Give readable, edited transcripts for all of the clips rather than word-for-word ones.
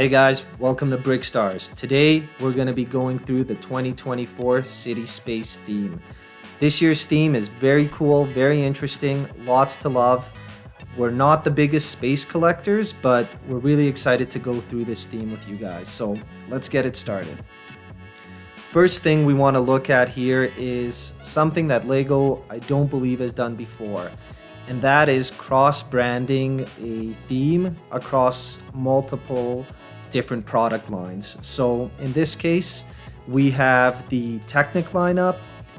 Hey guys, welcome to Brickstars. Today we're going to be going through the 2024 City Space theme. This year's theme is very cool, very interesting, lots to love. We're not the biggest space collectors, but we're really excited to go through this theme with you guys. So let's get it started. First thing we want to look at here is something that LEGO I don't believe has done before, and that is cross-branding a theme across multiple different product lines. So in this case, we have the Technic lineup,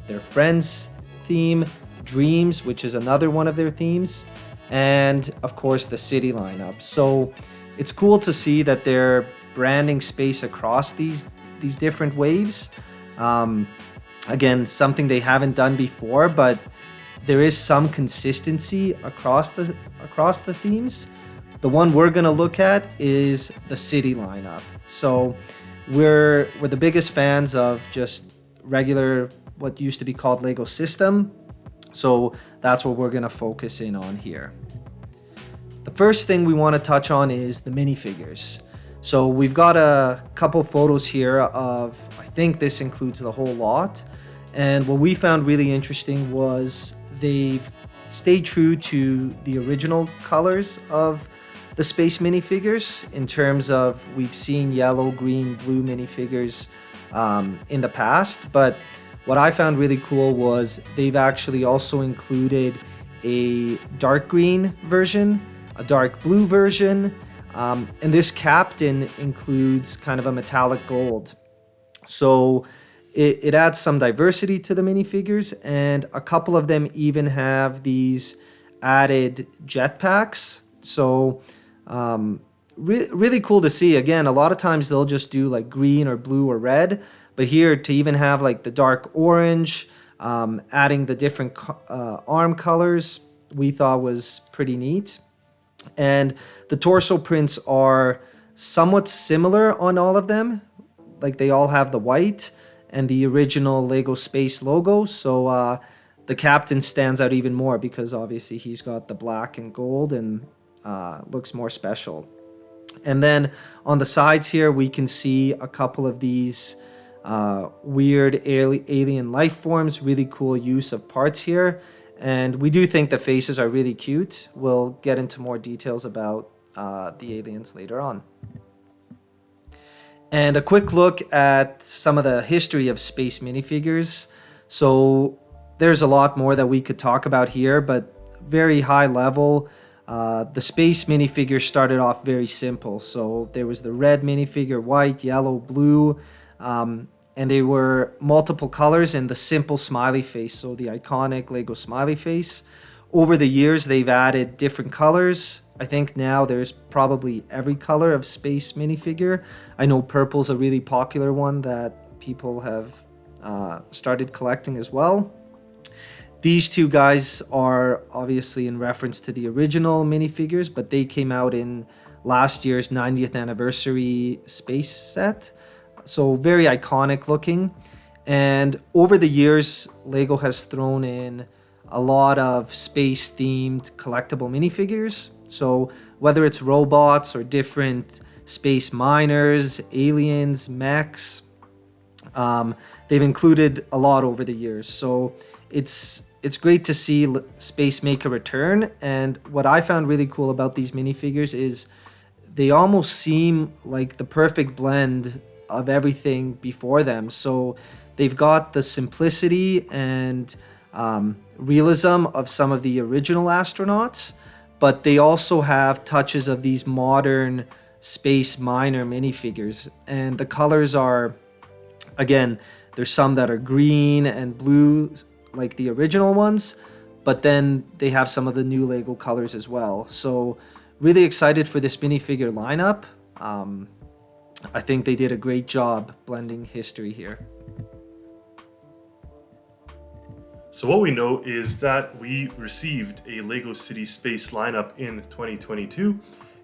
their Friends theme, Dreams, which is another one of their themes, and of course the City lineup. So it's cool to see that they're branding space across these different waves. Again, something they haven't done before, but there is some consistency across the themes. The one we're gonna look at is the City lineup. So we're the biggest fans of just regular, what used to be called Lego System. So that's what we're gonna focus in on here. The first thing we want to touch on is the minifigures. So we've got a couple photos here of, I think this includes the whole lot. And what we found really interesting was they've stayed true to the original colors of the space minifigures in terms of we've seen yellow, green, blue minifigures in the past. But what I found really cool was they've actually also included a dark green version, a dark blue version, and this captain includes kind of a metallic gold. So it adds some diversity to the minifigures, and a couple of them even have these added jetpacks. So really cool to see. Again, a lot of times they'll just do like green or blue or red, but here to even have like the dark orange, adding the different arm colors, we thought was pretty neat. And the torso prints are somewhat similar on all of them. Like they all have the white and the original Lego Space logo. So the captain stands out even more because obviously he's got the black and gold and looks more special. And then on the sides here, we can see a couple of these weird alien life forms, really cool use of parts here. And we do think the faces are really cute. We'll get into more details about the aliens later on. And a quick look at some of the history of space minifigures. So there's a lot more that we could talk about here, but very high level. The space minifigures started off very simple. So there was the red minifigure, white, yellow, blue, and they were multiple colors and the simple smiley face, so the iconic Lego smiley face. Over the years, they've added different colors. I think now there's probably every color of space minifigure. I know purple's a really popular one that people have started collecting as well. These two guys are obviously in reference to the original minifigures, but they came out in last year's 90th anniversary space set. So very iconic looking. And over the years, LEGO has thrown in a lot of space-themed collectible minifigures. So whether it's robots or different space miners, aliens, mechs, they've included a lot over the years. So it's great to see space make a return. And what I found really cool about these minifigures is they almost seem like the perfect blend of everything before them. So they've got the simplicity and realism of some of the original astronauts, but they also have touches of these modern space miner minifigures. And the colors are, again, there's some that are green and blue like the original ones, but then they have some of the new Lego colors as well. So really excited for this minifigure lineup. I think they did a great job blending history here. So what we know is that we received a LEGO City Space lineup in 2022,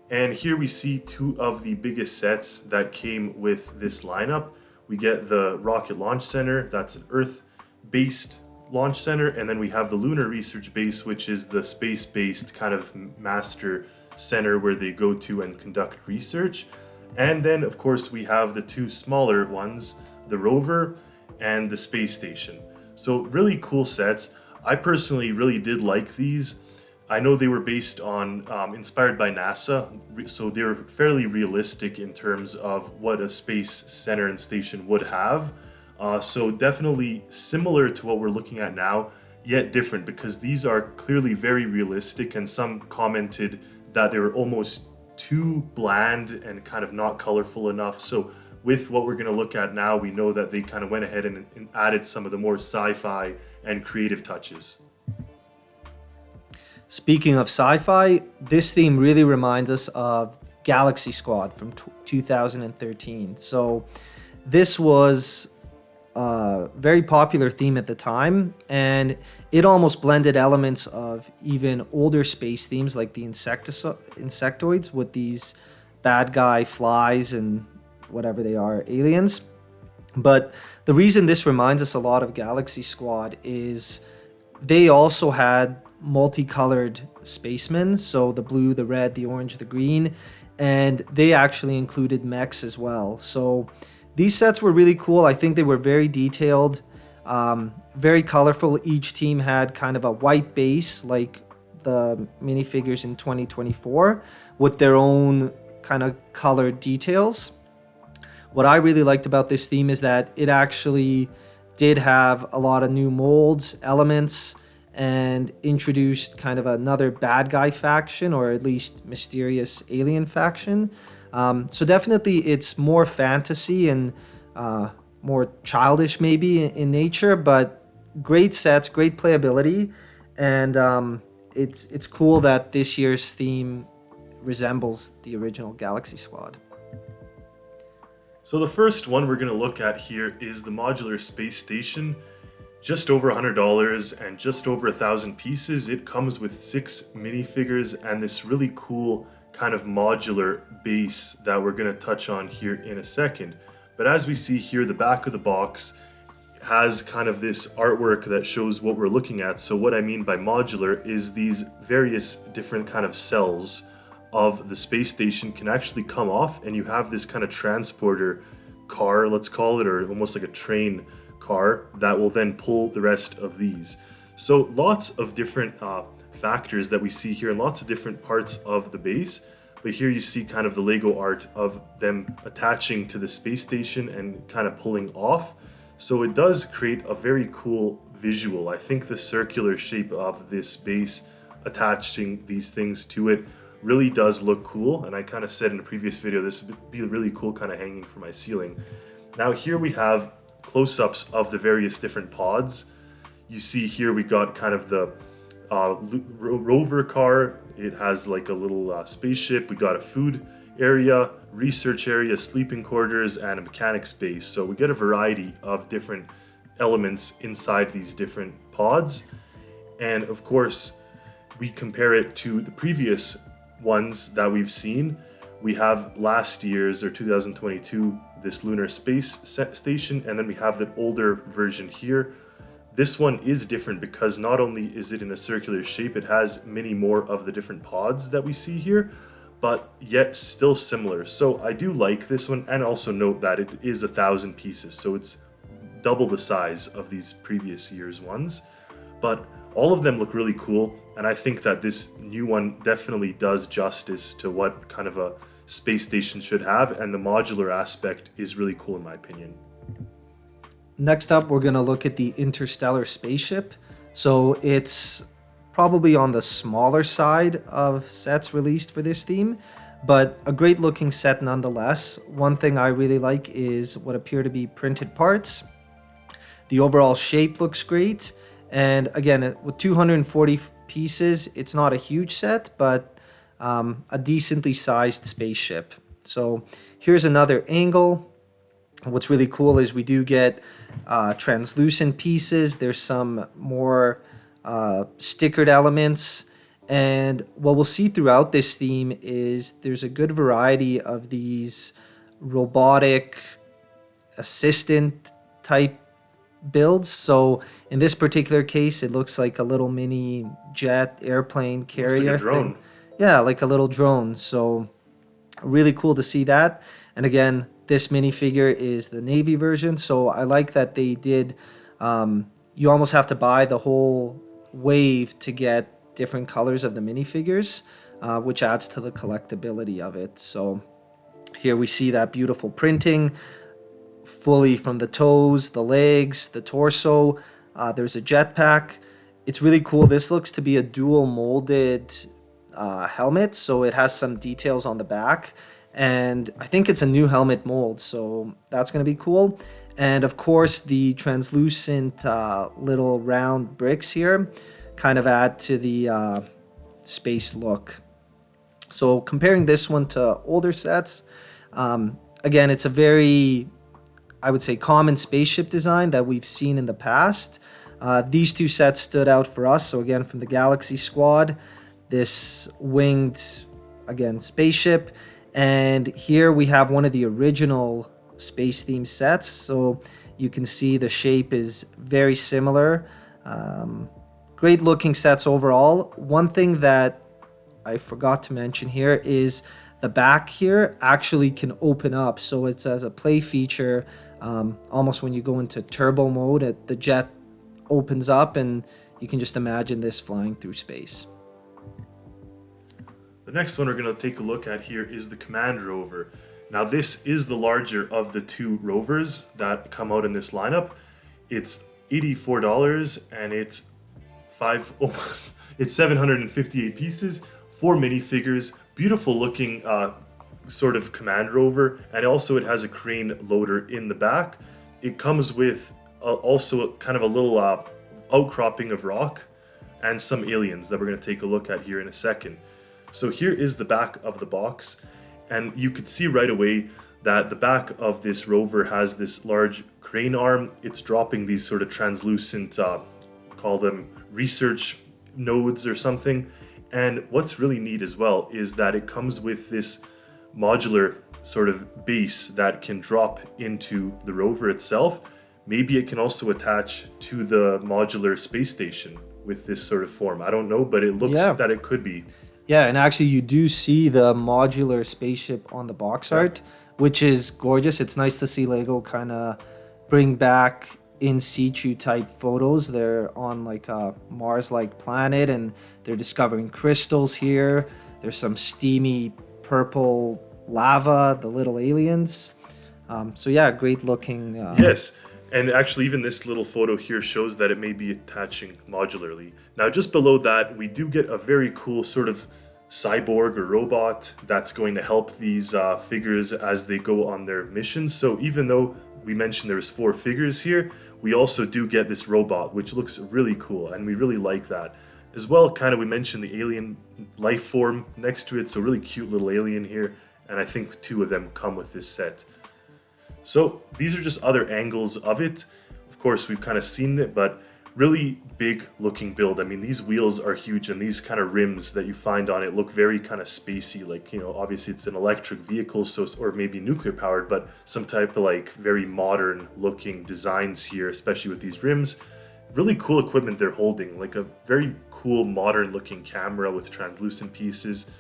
and here we see two of the biggest sets that came with this lineup. We get the Rocket Launch Center, that's an Earth-based launch center, and then we have the Lunar Research Base, which is the space-based kind of master center where they go to and conduct research. And then, of course, we have the two smaller ones, the Rover and the Space Station. So really cool sets. I personally really did like these. I know they were based on, inspired by NASA, so they're fairly realistic in terms of what a space center and station would have. So definitely similar to what we're looking at now, yet different, because these are clearly very realistic, and some commented that they were almost too bland and kind of not colorful enough. So with what we're going to look at now, we know that they kind of went ahead and added some of the more sci-fi and creative touches. Speaking of sci-fi, this theme really reminds us of Galaxy Squad from 2013. So this was a very popular theme at the time, and it almost blended elements of even older space themes like the insectoids with these bad guy flies and whatever they are, aliens. But the reason this reminds us a lot of Galaxy Squad is they also had multicolored spacemen, so the blue, the red, the orange, the green, and they actually included mechs as well. So these sets were really cool. I think they were very detailed, very colorful. Each team had kind of a white base like the minifigures in 2024 with their own kind of colored details. What I really liked about this theme is that it actually did have a lot of new molds, elements, and introduced kind of another bad guy faction, or at least mysterious alien faction. So definitely it's more fantasy and more childish maybe in nature, but great sets, great playability, and it's cool that this year's theme resembles the original Galaxy Squad. So the first one we're going to look at here is the Modular Space Station. Just over $100 and just over 1,000 pieces. It comes with 6 minifigures and this really cool kind of modular base that we're going to touch on here in a second. But as we see here, the back of the box has kind of this artwork that shows what we're looking at. So what I mean by modular is these various different kind of cells of the space station can actually come off, and you have this kind of transporter car, let's call it, or almost like a train car that will then pull the rest of these. So lots of different factors that we see here and lots of different parts of the base. But here you see kind of the Lego art of them attaching to the space station and kind of pulling off. So it does create a very cool visual. I think the circular shape of this base attaching these things to it really does look cool. And I kind of said in a previous video, this would be really cool kind of hanging from my ceiling. Now here we have close-ups of the various different pods. You see here we got kind of the Rover car. It has like a little spaceship. We got a food area, research area, sleeping quarters, and a mechanics base. So we get a variety of different elements inside these different pods. And of course, we compare it to the previous ones that we've seen. We have last year's, or 2022, this lunar space station, and then we have the older version here. This one is different because not only is it in a circular shape, it has many more of the different pods that we see here, but yet still similar. So I do like this one, and also note that it is 1,000 pieces, so it's double the size of these previous year's ones. But all of them look really cool, and I think that this new one definitely does justice to what kind of a space station should have, and the modular aspect is really cool in my opinion. Next up, we're going to look at the Interstellar Spaceship. So it's probably on the smaller side of sets released for this theme, but a great looking set nonetheless. One thing I really like is what appear to be printed parts. The overall shape looks great, and again, with 240 pieces, it's not a huge set, but a decently sized spaceship. So here's another angle. What's really cool is we do get translucent pieces. There's some more stickered elements. And what we'll see throughout this theme is there's a good variety of these robotic assistant type builds. So in this particular case, it looks like a little mini jet airplane carrier. Looks like a drone. Yeah, like a little drone. So really cool to see that. And again, this minifigure is the navy version, so I like that they did. You almost have to buy the whole wave to get different colors of the minifigures, which adds to the collectability of it. So here we see that beautiful printing, fully from the toes, the legs, the torso. There's a jetpack. It's really cool. This looks to be a dual molded helmet, so it has some details on the back. And I think it's a new helmet mold, so that's going to be cool. And of course, the translucent little round bricks here kind of add to the space look. So comparing this one to older sets, again, it's a very, I would say, common spaceship design that we've seen in the past. These two sets stood out for us. So again, from the Galaxy Squad, this winged, again, spaceship. And here we have one of the original space themed sets. So you can see the shape is very similar. Great looking sets overall. One thing that I forgot to mention here is the back here actually can open up. So it's as a play feature, almost when you go into turbo mode, the jet opens up and you can just imagine this flying through space. The next one we're going to take a look at here is the Command Rover. Now this is the larger of the two Rovers that come out in this lineup. It's $84 and it's 758 pieces, 4 minifigures, beautiful looking sort of Command Rover, and also it has a crane loader in the back. It comes with also kind of a little outcropping of rock and some aliens that we're going to take a look at here in a second. So here is the back of the box, and you could see right away that the back of this rover has this large crane arm. It's dropping these sort of translucent, call them research nodes or something. And what's really neat as well is that it comes with this modular sort of base that can drop into the rover itself. Maybe it can also attach to the modular space station with this sort of form. I don't know, but it looks that it could be. Yeah, and actually you do see the modular spaceship on the box art, which is gorgeous. It's nice to see Lego kind of bring back in situ type photos. They're on like a Mars-like planet and they're discovering crystals here. There's some steamy purple lava, the little aliens. So yeah, great looking. Yes. And actually, even this little photo here shows that it may be attaching modularly. Now, just below that, we do get a very cool sort of cyborg or robot that's going to help these figures as they go on their missions. So even though we mentioned there's 4 figures here, we also do get this robot, which looks really cool, and we really like that. As well, kind of, we mentioned the alien life form next to it, so really cute little alien here, and I think 2 of them come with this set. So these are just other angles of it. Of course, we've kind of seen it, but really big looking build. I mean, these wheels are huge, and these kind of rims that you find on it look very kind of spacey. Like, you know, obviously it's an electric vehicle, so or maybe nuclear powered, but some type of like very modern looking designs here, especially with these rims. Really cool equipment they're holding, like a very cool modern looking camera with translucent pieces.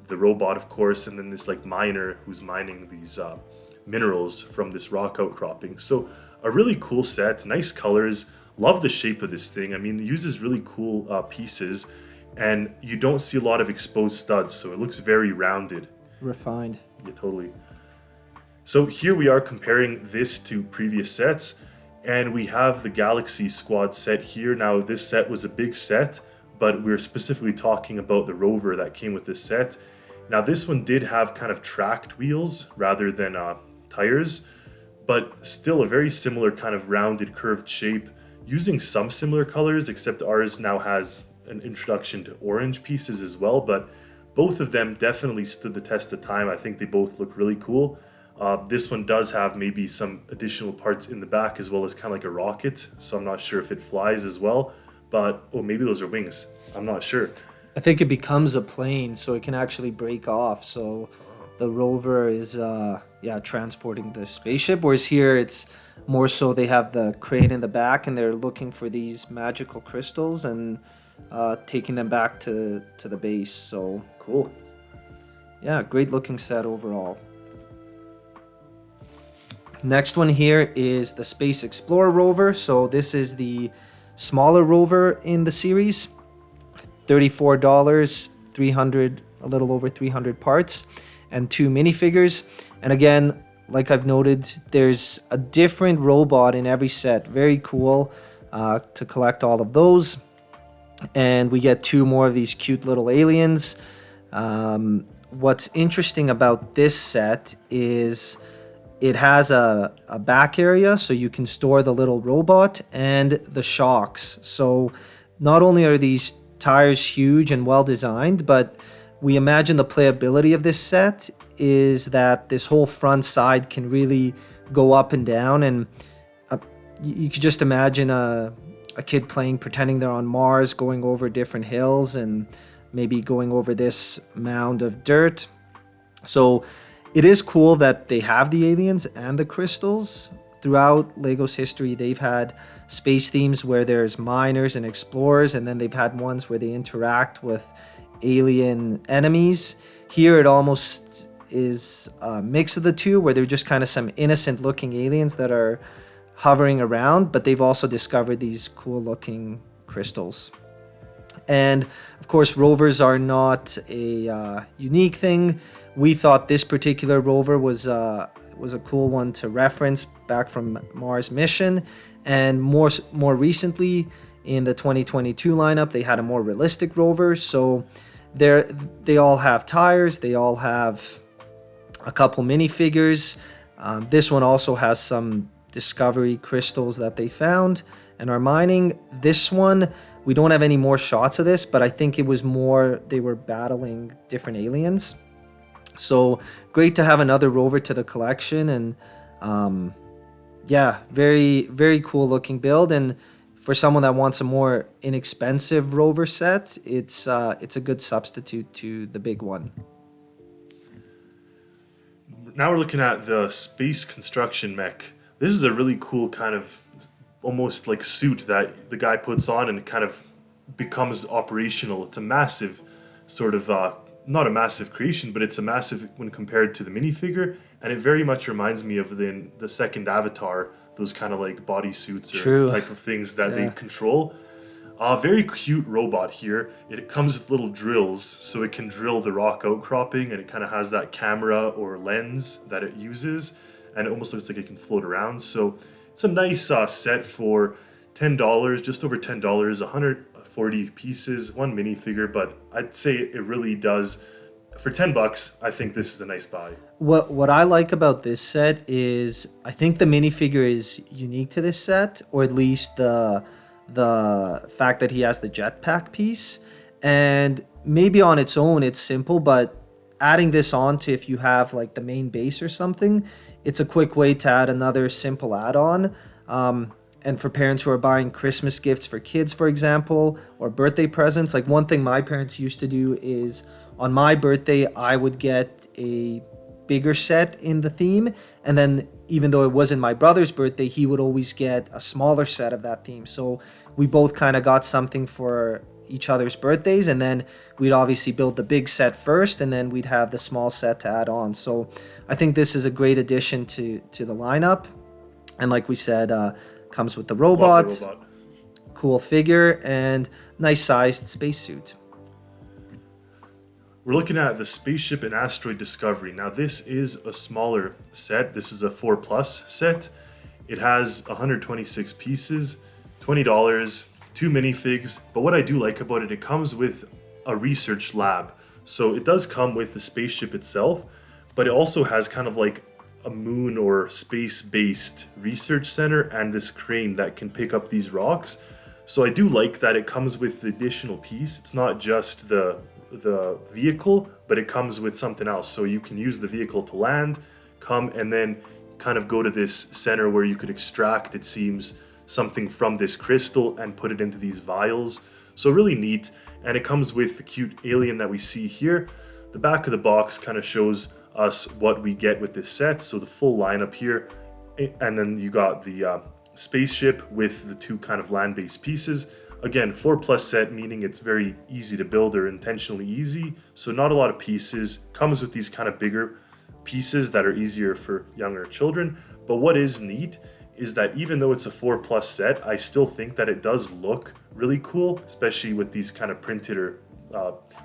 The robot, of course, and then this like miner who's mining these minerals from this rock outcropping. So a really cool set, nice colors. Love the shape of this thing. I mean, it uses really cool pieces, and you don't see a lot of exposed studs, so it looks very rounded. Refined. Yeah, totally. So here we are comparing this to previous sets, and we have the Galaxy Squad set here. Now, this set was a big set, but we're specifically talking about the Rover that came with this set. Now, this one did have kind of tracked wheels rather than tires, but still a very similar kind of rounded curved shape, using some similar colors, except ours now has an introduction to orange pieces as well, but both of them definitely stood the test of time. I think they both look really cool. This one does have maybe some additional parts in the back as well as kind of like a rocket, so I'm not sure if it flies as well, but oh, maybe those are wings. I'm not sure. I think it becomes a plane, so it can actually break off. So the rover is transporting the spaceship, whereas here it's more so they have the crane in the back and they're looking for these magical crystals and taking them back to the base. So cool. Yeah, great looking set overall. Next one here is the Space Explorer Rover. So this is the smaller rover in the series. $34, 300, a little over 300 parts, and 2 minifigures. And again, like I've noted, there's a different robot in every set. Very cool to collect all of those. And we get 2 more of these cute little aliens. What's interesting about this set is it has a back area, so you can store the little robot and the shocks. So not only are these tires huge and well designed, but we imagine the playability of this set is that this whole front side can really go up and down, and you could just imagine a kid pretending they're on Mars, going over different hills and maybe going over this mound of dirt. So it is cool that they have the aliens and the crystals. Throughout LEGO's history, they've had space themes where there's miners and explorers, and then they've had ones where they interact with alien enemies. Here it almost is a mix of the two, where they're just kind of some innocent looking aliens that are hovering around, but they've also discovered these cool looking crystals. And of course, rovers are not a unique thing. We thought this particular rover was a cool one to reference back from Mars mission. And more recently, in the 2022 lineup, they had a more realistic rover. So they all have tires. They all have a couple minifigures. This one also has some discovery crystals that they found and are mining. This one, we don't have any more shots of this, but I think it was more they were battling different aliens. So great to have another rover to the collection, and yeah, very, very cool looking build. And for someone that wants a more inexpensive rover set, it's a good substitute to the big one. Now we're looking at the space construction mech. This is a really cool kind of almost like suit that the guy puts on and it kind of becomes operational. It's a massive sort of not a massive creation, but it's a massive when compared to the minifigure, and it very much reminds me of the second Avatar, those kind of like bodysuits or True. type of things that they control. Very cute robot here. It comes with little drills, so it can drill the rock outcropping, and it kind of has that camera or lens that it uses, and it almost looks like it can float around. So it's a nice set for $10, just over $10, 140 pieces, 1 minifigure, but I'd say it really does. For $10, I think this is a nice buy. What I like about this set is I think the minifigure is unique to this set, or at least the fact that he has the jetpack piece. And maybe on its own it's simple, but adding this on to if you have like the main base or something, it's a quick way to add another simple add-on. And for parents who are buying Christmas gifts for kids, for example, or birthday presents, like one thing my parents used to do is on my birthday, I would get a bigger set in the theme. And then even though it wasn't my brother's birthday, he would always get a smaller set of that theme. So we both kind of got something for each other's birthdays. And then we'd obviously build the big set first, and then we'd have the small set to add on. So I think this is a great addition to the lineup. And like we said, comes with the robot, cool figure, and nice sized spacesuit. We're looking at the Spaceship and Asteroid Discovery. Now this is a smaller set. This is a 4+ set. It has 126 pieces, $20, 2 minifigs. But what I do like about it, it comes with a research lab. So it does come with the spaceship itself, but it also has kind of like a moon or space-based research center and this crane that can pick up these rocks. So I do like that it comes with the additional piece. It's not just the vehicle, but it comes with something else. So you can use the vehicle to land, come, and then kind of go to this center where you could extract, it seems, something from this crystal and put it into these vials. So really neat. And it comes with the cute alien that we see here. The back of the box kind of shows us what we get with this set. So the full lineup here, and then you got the spaceship with the 2 kind of land-based pieces. Again, 4+ set, meaning it's very easy to build or intentionally easy. So not a lot of pieces. Comes with these kind of bigger pieces that are easier for younger children. But what is neat is that even though it's a 4+ set, I still think that it does look really cool, especially with these kind of printed or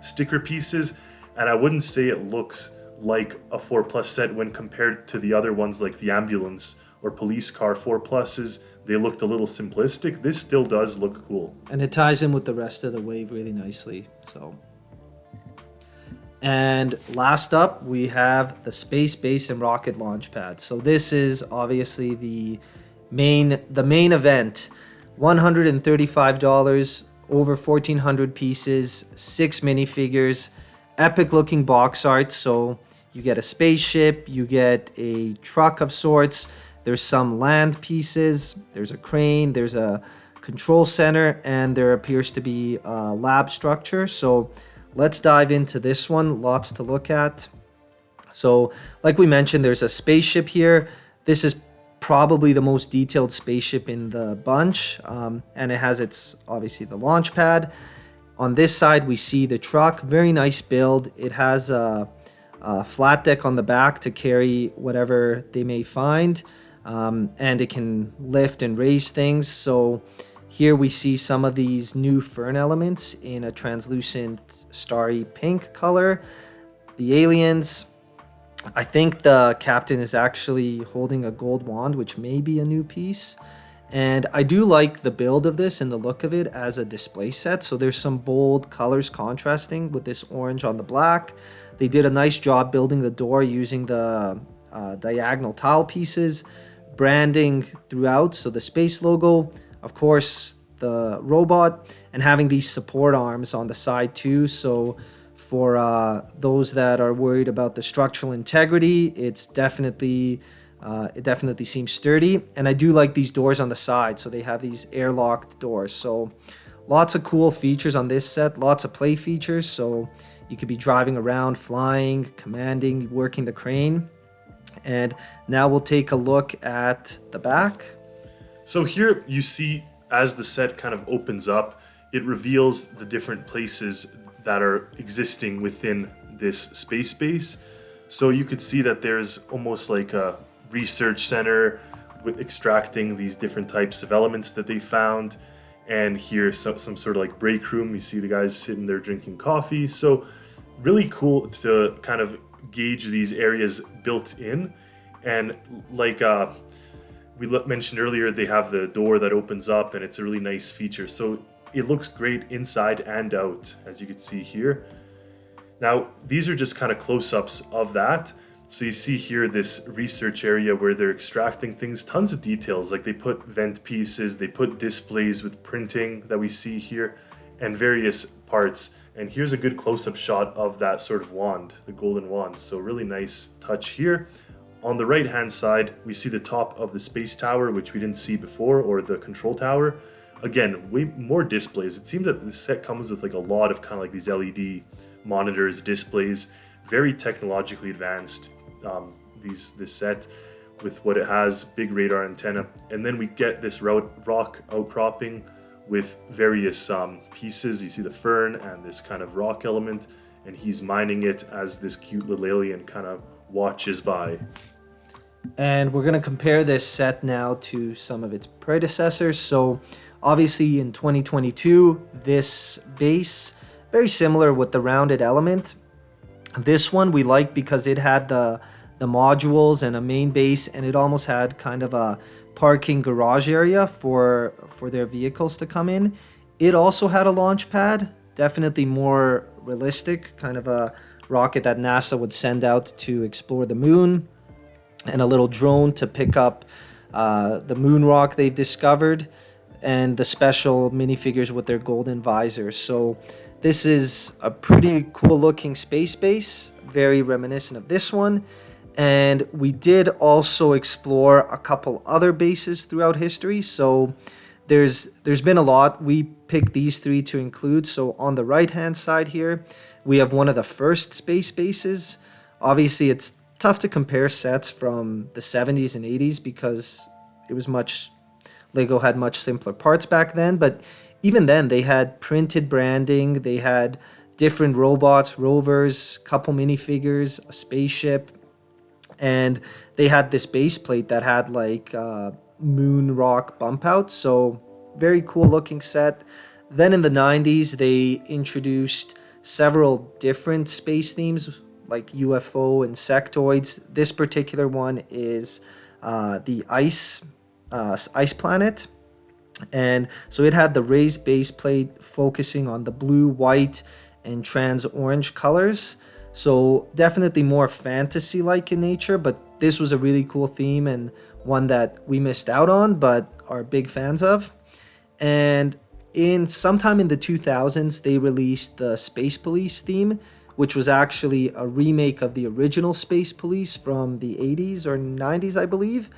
sticker pieces. And I wouldn't say it looks like a 4+ set when compared to the other ones like the ambulance or police car 4+s. They looked a little simplistic. This still does look cool. And it ties in with the rest of the wave really nicely. And last up, we have the Space Base and Rocket Launch Pad. So this is obviously the main event. $135, over 1,400 pieces, 6 minifigures, epic looking box art. So you get a spaceship, you get a truck of sorts. There's some land pieces, there's a crane, there's a control center, and there appears to be a lab structure. So let's dive into this one. Lots to look at. So like we mentioned, there's a spaceship here. This is probably the most detailed spaceship in the bunch, and it has obviously the launch pad. On this side, we see the truck. Very nice build. It has a flat deck on the back to carry whatever they may find, and it can lift and raise things. So here we see some of these new fern elements in a translucent starry pink color. The aliens, I think the captain is actually holding a gold wand, which may be a new piece. And I do like the build of this and the look of it as a display set. So there's some bold colors contrasting with this orange on the black. They did a nice job building the door using the diagonal tile pieces, branding throughout. So the space logo, of course, the robot, and having these support arms on the side too. So for those that are worried about the structural integrity, it definitely seems sturdy. And I do like these doors on the side. So they have these airlocked doors. So lots of cool features on this set, lots of play features. So you could be driving around, flying, commanding, working the crane. And now we'll take a look at the back. So here you see, as the set kind of opens up, it reveals the different places that are existing within this space base. So you could see that there's almost like a research center with extracting these different types of elements that they found. And here's some sort of like break room. You see the guys sitting there drinking coffee. So really cool to kind of gauge these areas built in. And like we mentioned earlier, they have the door that opens up, and it's a really nice feature. So it looks great inside and out, as you can see here. Now, these are just kind of close-ups of that. So you see here this research area where they're extracting things, tons of details. Like they put vent pieces, they put displays with printing that we see here, and various parts. And here's a good close-up shot of that sort of wand, the golden wand. So really nice touch here. On the right-hand side, we see the top of the space tower, which we didn't see before, or the control tower. Again, way more displays. It seems that the set comes with like a lot of kind of like these LED monitors, displays, very technologically advanced. This set with what it has, big radar antenna, and then we get this rock outcropping with various pieces. You see the fern and this kind of rock element, and he's mining it as this cute little alien kind of watches by. And we're going to compare this set now to some of its predecessors. So obviously in 2022, this base, very similar with the rounded element. This one we like because it had the modules and a main base, and it almost had kind of a parking garage area for their vehicles to come in. It also had a launch pad, definitely more realistic, kind of a rocket that NASA would send out to explore the moon, and a little drone to pick up the moon rock they've discovered, and the special minifigures with their golden visors. So this is a pretty cool looking space base, very reminiscent of this one. And we did also explore a couple other bases throughout history. So there's been a lot. We picked these three to include. So on the right hand side here, we have one of the first space bases. Obviously, it's tough to compare sets from the 70s and 80s because Lego had much simpler parts back then. But even then, they had printed branding. They had different robots, rovers, couple minifigures, a spaceship. And they had this base plate that had like moon rock bump outs. So very cool looking set. Then in the 90s, they introduced several different space themes like UFO and sectoids. This particular one is the ice planet. And so it had the raised base plate focusing on the blue, white, and trans orange colors. So definitely more fantasy like in nature, but this was a really cool theme and one that we missed out on but are big fans of. And in sometime in the 2000s, they released the Space Police theme, which was actually a remake of the original Space Police from the 80s or 90s, I believe.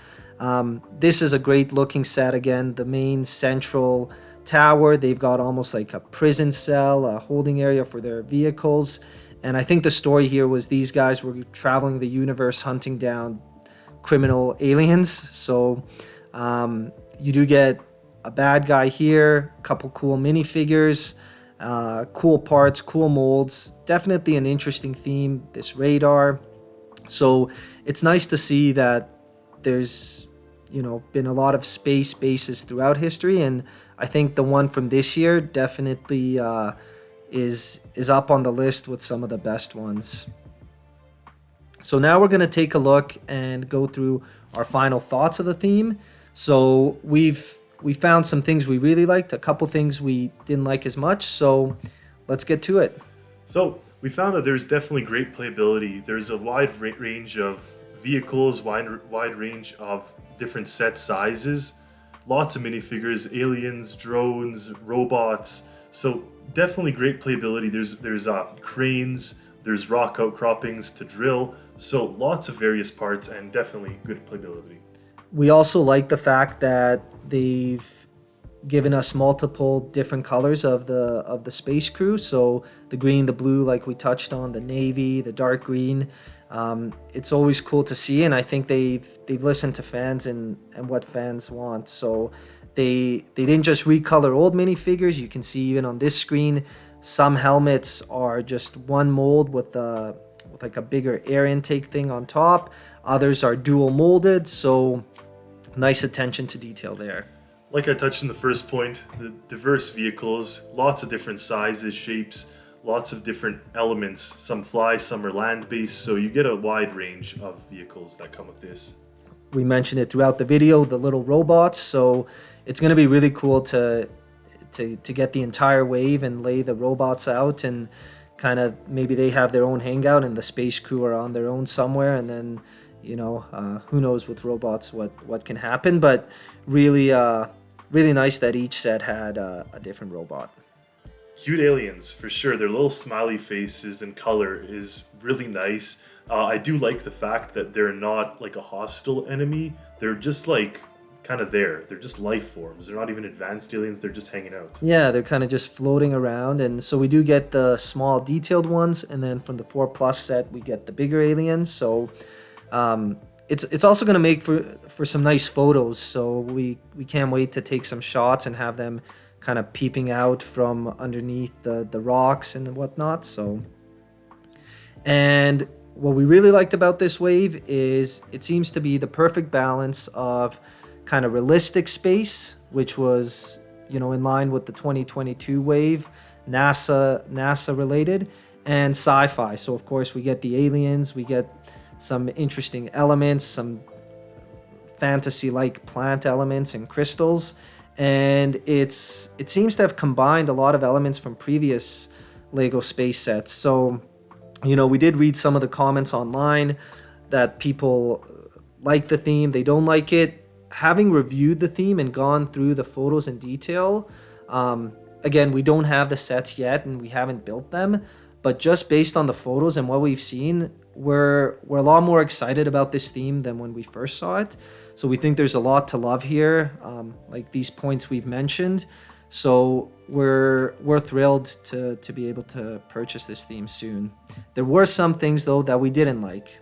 This is a great looking set again. The main central tower, they've got almost like a prison cell, a holding area for their vehicles. And I think the story here was these guys were traveling the universe hunting down criminal aliens. So you do get a bad guy here, a couple cool minifigures, cool parts, cool molds. Definitely an interesting theme, this radar. So it's nice to see that there's been a lot of space bases throughout history, and I think the one from this year definitely is up on the list with some of the best ones. So now we're going to take a look and go through our final thoughts of the theme. So we found some things we really liked, a couple things we didn't like as much, so let's get to it. So we found that there's definitely great playability. There's a wide range of vehicles, wide range of different set sizes, lots of minifigures, aliens, drones, robots. So definitely great playability. There's cranes, there's rock outcroppings to drill. So lots of various parts and definitely good playability. We also like the fact that they've given us multiple different colors of the space crew. So the green, the blue, like we touched on, the navy, the dark green. It's always cool to see, and I think they've listened to fans and what fans want. So they didn't just recolor old minifigures. You can see even on this screen, some helmets are just one mold with like a bigger air intake thing on top. Others are dual molded. So nice attention to detail there. Like I touched in the first point, the diverse vehicles, lots of different sizes, shapes, lots of different elements. Some fly, some are land-based, so you get a wide range of vehicles that come with this. We mentioned it throughout the video, the little robots, so it's going to be really cool to get the entire wave and lay the robots out, and kind of maybe they have their own hangout and the space crew are on their own somewhere, and then who knows with robots what can happen. But really nice that each set had a different robot. Cute aliens, for sure. Their little smiley faces and color is really nice. I do like the fact that they're not like a hostile enemy. They're just like kind of there. They're just life forms. They're not even advanced aliens. They're just hanging out. Yeah, they're kind of just floating around. And so we do get the small detailed ones. And then from the 4+ set, we get the bigger aliens. So it's also going to make for some nice photos. So we can't wait to take some shots and have them kind of peeping out from underneath the rocks and whatnot. So, and what we really liked about this wave is it seems to be the perfect balance of kind of realistic space, which was in line with the 2022 wave, NASA related, and sci-fi. So of course we get the aliens, we get some interesting elements, some fantasy-like plant elements and crystals. And it seems to have combined a lot of elements from previous Lego space sets. So, we did read some of the comments online that people like the theme, they don't like it. Having reviewed the theme and gone through the photos in detail, again, we don't have the sets yet and we haven't built them, but just based on the photos and what we've seen, we're a lot more excited about this theme than when we first saw it. So we think there's a lot to love here, like these points we've mentioned. So we're thrilled to be able to purchase this theme soon. There were some things though that we didn't like.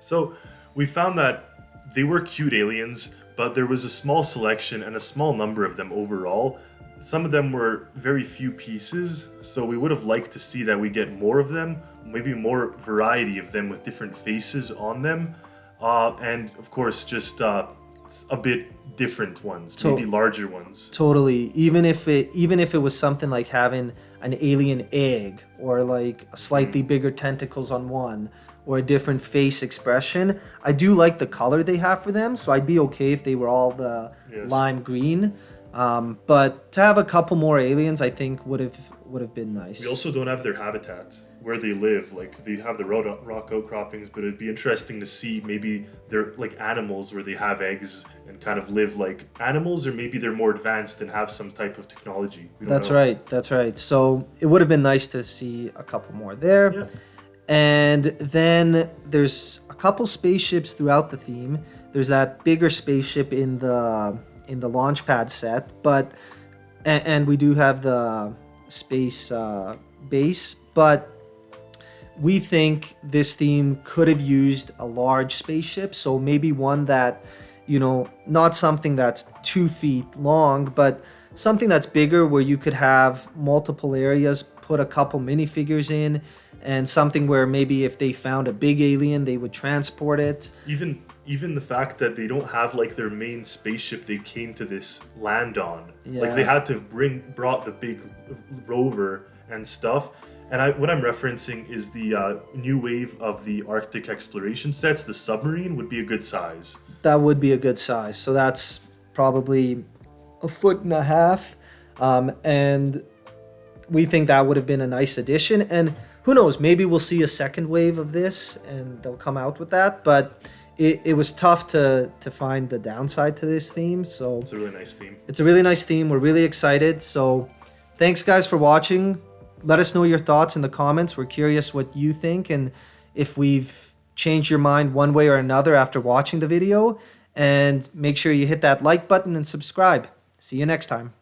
So we found that they were cute aliens, but there was a small selection and a small number of them overall. Some of them were very few pieces, so we would have liked to see that we get more of them, maybe more variety of them with different faces on them. and of course just a bit different ones, To- maybe larger ones. Totally. Even if it was something like having an alien egg, or like a slightly bigger tentacles on one, or a different face expression, I do like the color they have for them. So I'd be okay if they were all the Yes. lime green. But to have a couple more aliens, I think would have been nice. We also don't have their habitat, where they live. Like, they have the rock outcroppings, but it'd be interesting to see maybe they're like animals where they have eggs and kind of live like animals, or maybe they're more advanced and have some type of technology. We don't That's know. right. That's right. So it would have been nice to see a couple more there. Yeah. And then there's a couple spaceships throughout the theme. There's that bigger spaceship in the launch pad set, but and we do have the space base, but we think this theme could have used a large spaceship. So maybe one that, not something that's 2 feet long, but something that's bigger, where you could have multiple areas, put a couple minifigures in, and something where maybe if they found a big alien, they would transport it. Even the fact that they don't have like their main spaceship they came to this land on. Yeah. Like, they had to brought the big rover and stuff. And what I'm referencing is the new wave of the Arctic exploration sets. The submarine would be a good size. That would be a good size. So that's probably 1.5 feet. And we think that would have been a nice addition. And who knows, maybe we'll see a second wave of this and they'll come out with that. But it was tough to find the downside to this theme. So It's a really nice theme. it's a really nice theme. We're really excited. So thanks, guys, for watching. Let us know your thoughts in the comments. We're curious what you think and if we've changed your mind one way or another after watching the video. And make sure you hit that like button and subscribe. See you next time.